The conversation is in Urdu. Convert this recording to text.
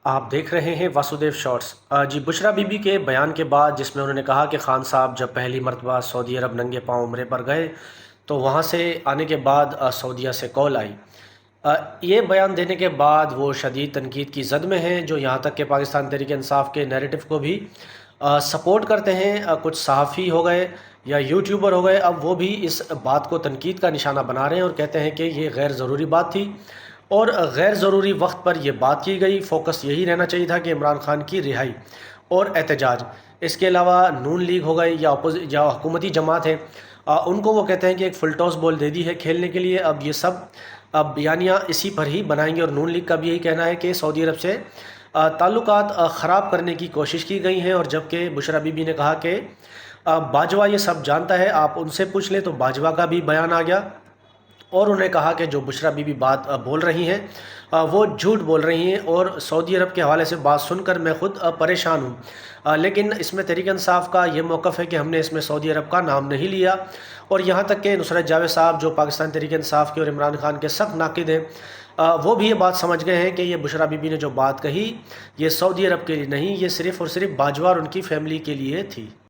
آپ دیکھ رہے ہیں Vasudev shorts. G Bushra be be کے بیان کے بعد جس میں انہوں نے کہا کہ خان صاحب جب پہلی مرتبہ سعودی عرب ننگے پاؤں عمرے پر گئے تو وہاں سے آنے کے بعد سعودیہ سے کال آئی۔ یہ بیان دینے کے بعد وہ شدید تنقید کی زد میں ہیں، جو یہاں تک کہ پاکستان تحریک انصاف کے نیریٹو کو بھی سپورٹ کرتے ہیں۔ کچھ صحافی ہو گئے یا یوٹیوبر ہو گئے، اب وہ بھی اس بات کو تنقید کا نشانہ بنا رہے ہیں اور کہتے ہیں کہ یہ غیر ضروری بات تھی اور غیر ضروری وقت پر یہ بات کی گئی۔ فوکس یہی رہنا چاہیے تھا کہ عمران خان کی رہائی اور احتجاج۔ اس کے علاوہ نون لیگ ہو گئی یا حکومتی جماعت ہے، ان کو وہ کہتے ہیں کہ ایک فل ٹاس بال دے دی ہے کھیلنے کے لیے، اب یہ سب بیانیہ اسی پر ہی بنائیں گے۔ اور نون لیگ کا بھی یہی کہنا ہے کہ سعودی عرب سے تعلقات خراب کرنے کی کوشش کی گئی ہیں، اور جبکہ بشرا بی بی نے کہا کہ باجوہ یہ سب جانتا ہے، آپ ان سے پوچھ لیں، تو باجوہ کا بھی بیان آ گیا اور انہوں نے کہا کہ جو بشرا بی بی بات بول رہی ہیں وہ جھوٹ بول رہی ہیں، اور سعودی عرب کے حوالے سے بات سن کر میں خود پریشان ہوں۔ لیکن اس میں تحریک انصاف کا یہ موقف ہے کہ ہم نے اس میں سعودی عرب کا نام نہیں لیا، اور یہاں تک کہ نصرت جاوید صاحب جو پاکستان تحریک انصاف کے اور عمران خان کے سخت ناقد ہیں، وہ بھی یہ بات سمجھ گئے ہیں کہ یہ بشرا بی بی نے جو بات کہی یہ سعودی عرب کے لیے نہیں، یہ صرف اور صرف باجوہ اور ان کی فیملی کے لیے تھی۔